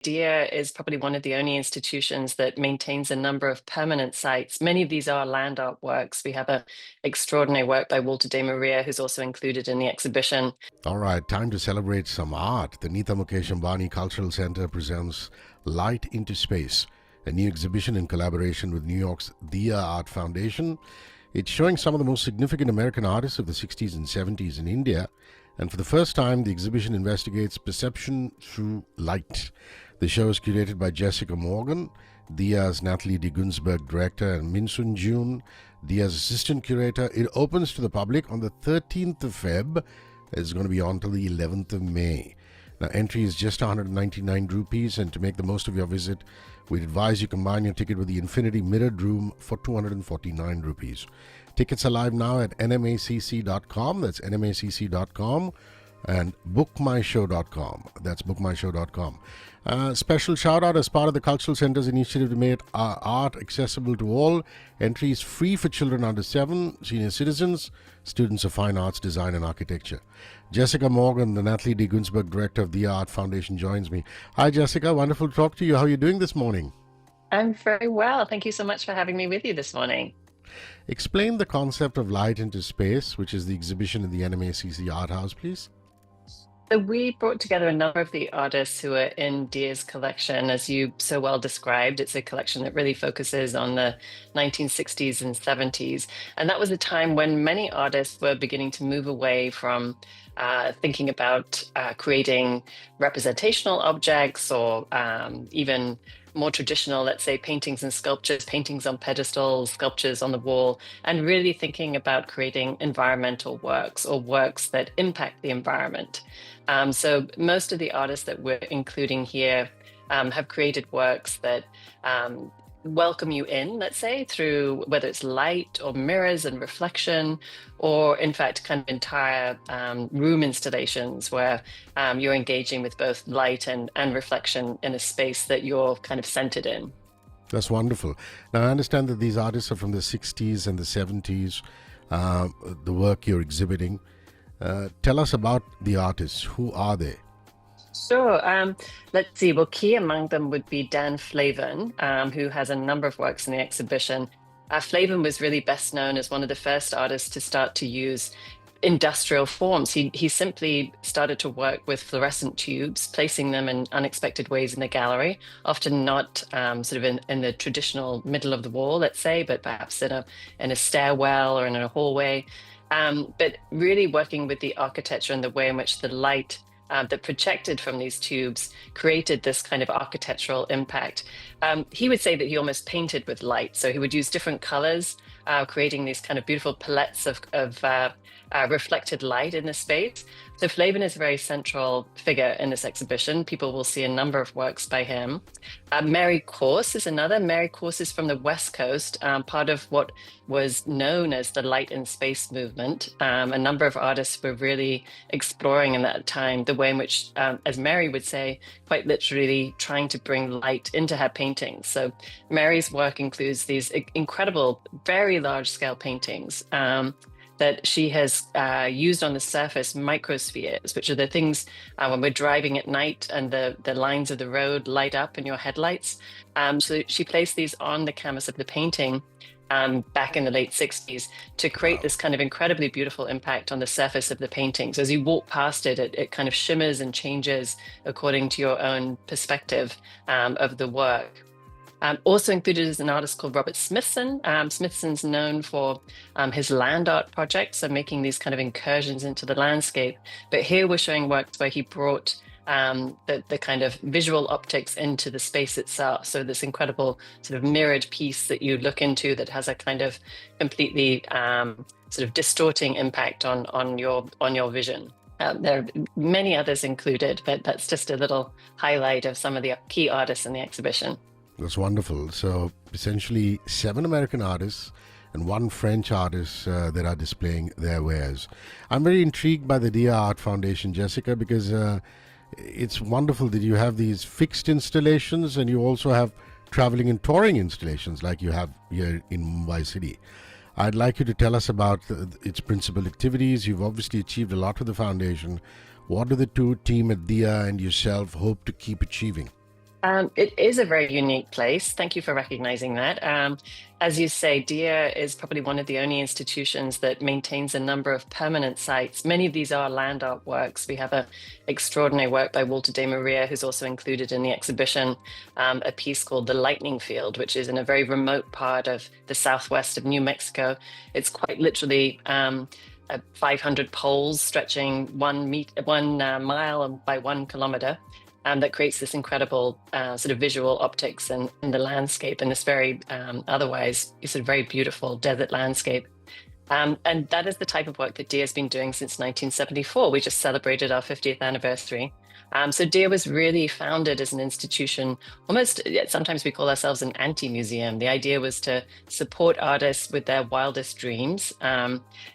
DIA is probably one of the only institutions that maintains a number of permanent sites. Many of these are land art works. We have an extraordinary work by Walter de Maria, who's also included in the exhibition. All right, time to celebrate some art. The Neeta Mukesh Ambani Cultural Center presents Light into Space, a new exhibition in collaboration with New York's Dia Art Foundation. It's showing some of the most significant American artists of the 60s and 70s in India. And for the first time, the exhibition investigates perception through light. The show is curated by Jessica Morgan, Dia's Nathalie De Gunzburg Director, and Minsun June, Dia's Assistant Curator. It opens to the public on the 13th of Feb. It's going to be on till the 11th of May. Now, entry is just 199 rupees, and to make the most of your visit, we'd advise you combine your ticket with the Infinity Mirrored Room for 249 rupees. Tickets are live now at nmacc.com. That's nmacc.com. And bookmyshow.com. That's bookmyshow.com. Special shout out as part of the Cultural Center's initiative to make art accessible to all. Entry is free for children under 7, senior citizens, students of fine arts, design, and architecture. Jessica Morgan, the Nathalie De Gunzburg Director of the Art Foundation, joins me. Hi, Jessica. Wonderful to talk to you. How are you doing this morning? I'm very well. Thank you so much for having me with you this morning. Explain the concept of Light into Space, which is the exhibition in the NMACC Art House, please. So we brought together a number of the artists who are in Dia's collection. As you so well described, it's a collection that really focuses on the 1960s and 70s. And that was a time when many artists were beginning to move away from thinking about creating representational objects or even more traditional, let's say, paintings and sculptures, paintings on pedestals, sculptures on the wall, and really thinking about creating environmental works or works that impact the environment. So most of the artists that we're including here have created works that welcome you in, let's say, through whether it's light or mirrors and reflection, or in fact, kind of entire room installations where you're engaging with both light and reflection in a space that you're kind of centered in. That's wonderful. Now, I understand that these artists are from the 60s and the 70s, the work you're exhibiting. Tell us about the artists. Who are they? Sure. Let's see. Well, key among them would be Dan Flavin, who has a number of works in the exhibition. Flavin was really best known as one of the first artists to start to use industrial forms. He simply started to work with fluorescent tubes, placing them in unexpected ways in the gallery, often not sort of in the traditional middle of the wall, let's say, but perhaps in a stairwell or in a hallway. But really working with the architecture and the way in which the light that projected from these tubes created this kind of architectural impact. He would say that he almost painted with light. So he would use different colors, creating these kind of beautiful palettes of reflected light in the space. So Flavin is a very central figure in this exhibition. People will see a number of works by him. Mary Corse is another. Mary Corse is from the West Coast, part of what was known as the light and space movement. A number of artists were really exploring in that time the way in which, as Mary would say, quite literally trying to bring light into her paintings. So Mary's work includes these incredible, very large scale paintings that she has used on the surface microspheres, which are the things when we're driving at night and the lines of the road light up in your headlights. So she placed these on the canvas of the painting back in the late 60s to create this kind of incredibly beautiful impact on the surface of the painting. So as you walk past it, it kind of shimmers and changes according to your own perspective of the work. Also included is an artist called Robert Smithson. Smithson's known for his land art projects, so making these kind of incursions into the landscape. But here we're showing works where he brought the kind of visual optics into the space itself. So this incredible sort of mirrored piece that you look into that has a kind of completely sort of distorting impact on your vision. There are many others included, but that's just a little highlight of some of the key artists in the exhibition. That's wonderful. So essentially 7 American artists and 1 French artist that are displaying their wares. I'm very intrigued by the Dia Art Foundation, Jessica, because it's wonderful that you have these fixed installations and you also have traveling and touring installations like you have here in Mumbai City. I'd like you to tell us about its principal activities. You've obviously achieved a lot with the foundation. What do the team at Dia and yourself hope to keep achieving? It is a very unique place. Thank you for recognizing that. As you say, DIA is probably one of the only institutions that maintains a number of permanent sites. Many of these are land art works. We have a extraordinary work by Walter de Maria, who's also included in the exhibition, a piece called The Lightning Field, which is in a very remote part of the southwest of New Mexico. It's quite literally 500 poles stretching 1 mile by 1 kilometer. That creates this incredible sort of visual optics in the landscape in this very otherwise sort of very beautiful desert landscape. And that is the type of work that DIA has been doing since 1974. We just celebrated our 50th anniversary. So DIA was really founded as an institution, almost sometimes we call ourselves an anti-museum. The idea was to support artists with their wildest dreams.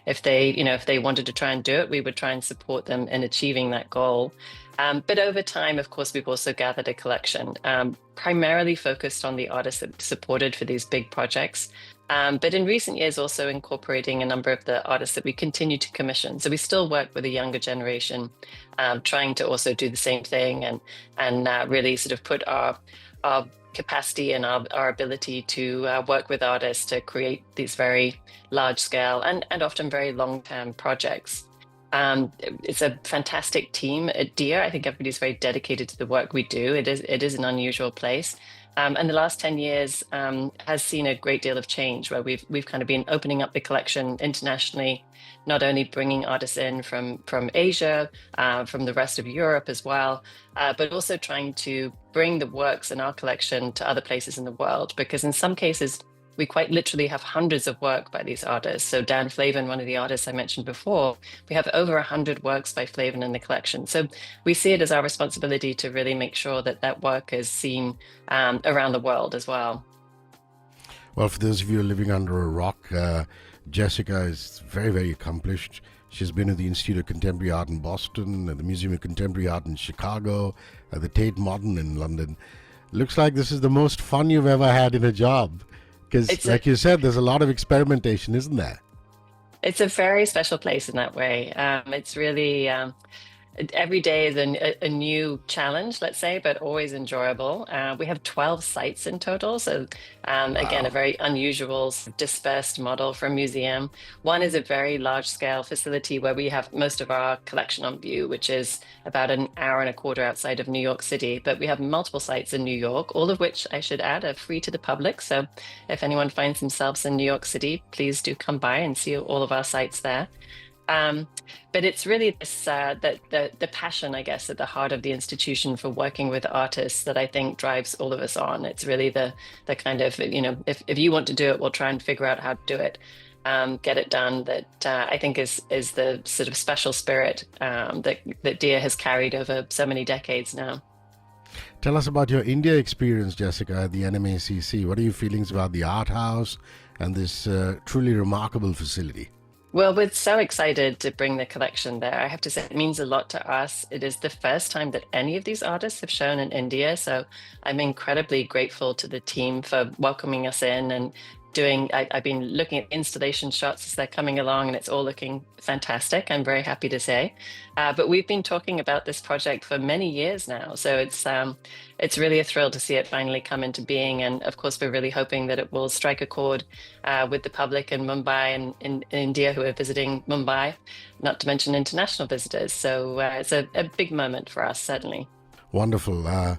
If they wanted to try and do it, we would try and support them in achieving that goal. But over time, of course, we've also gathered a collection, primarily focused on the artists that supported for these big projects. But in recent years, also incorporating a number of the artists that we continue to commission. So we still work with a younger generation, trying to also do the same thing and really sort of put our capacity and our ability to work with artists to create these very large scale and often very long-term projects. It's a fantastic team at DIA. I think everybody's very dedicated to the work we do. It is an unusual place. And the last 10 years has seen a great deal of change where we've kind of been opening up the collection internationally, not only bringing artists in from Asia, from the rest of Europe as well, but also trying to bring the works in our collection to other places in the world, because in some cases, we quite literally have hundreds of work by these artists. So Dan Flavin, one of the artists I mentioned before, we have over 100 works by Flavin in the collection. So we see it as our responsibility to really make sure that that work is seen around the world as well. Well, for those of you living under a rock, Jessica is very, very accomplished. She's been at the Institute of Contemporary Art in Boston, at the Museum of Contemporary Art in Chicago, at the Tate Modern in London. Looks like this is the most fun you've ever had in a job. Because, like you said, there's a lot of experimentation, isn't there? It's a very special place in that way. It's really every day is a new challenge, let's say, but always enjoyable. We have 12 sites in total. So again, a very unusual dispersed model for a museum. One is a very large scale facility where we have most of our collection on view, which is about an hour and a quarter outside of New York City. But we have multiple sites in New York, all of which I should add are free to the public. So if anyone finds themselves in New York City, please do come by and see all of our sites there. But it's really this the passion, I guess, at the heart of the institution for working with artists that I think drives all of us on. It's really the kind of, if you want to do it, we'll try and figure out how to do it, get it done. That I think is the sort of special spirit that DIA has carried over so many decades now. Tell us about your India experience, Jessica, at the NMACC. What are your feelings about the art house and this truly remarkable facility? Well, we're so excited to bring the collection there. I have to say, it means a lot to us. It is the first time that any of these artists have shown in India. So I'm incredibly grateful to the team for welcoming us in and I've been looking at installation shots as they're coming along, and it's all looking fantastic, I'm very happy to say. But we've been talking about this project for many years now. So it's really a thrill to see it finally come into being. And of course, we're really hoping that it will strike a chord with the public in Mumbai and in India who are visiting Mumbai, not to mention international visitors. So it's a big moment for us, certainly. Wonderful.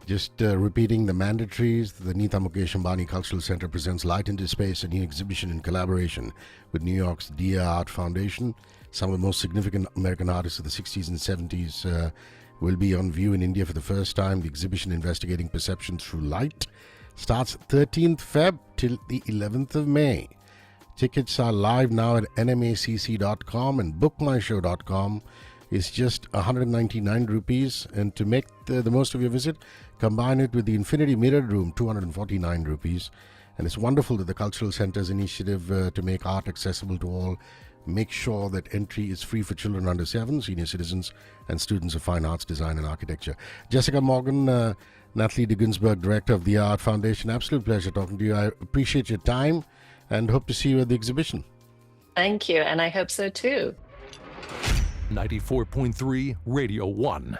Just repeating the mandatories, the Neeta Mukesh Ambani Cultural Center presents Light into Space, a new exhibition in collaboration with New York's DIA Art Foundation. Some of the most significant American artists of the 60s and 70s will be on view in India for the first time. The exhibition, Investigating Perception Through Light, starts 13th Feb till the 11th of May. Tickets are live now at nmacc.com and bookmyshow.com. It's just 199 rupees, and to make the most of your visit, combine it with the Infinity Mirrored Room, 249 rupees. And it's wonderful that the Cultural Center's initiative to make art accessible to all make sure that entry is free for children under 7, senior citizens, and students of fine arts, design, and architecture. Jessica Morgan, Nathalie De Gunzburg Director of the Art Foundation, absolute pleasure talking to you. I appreciate your time and hope to see you at the exhibition. Thank you, and I hope so too. 94.3 Radio 1.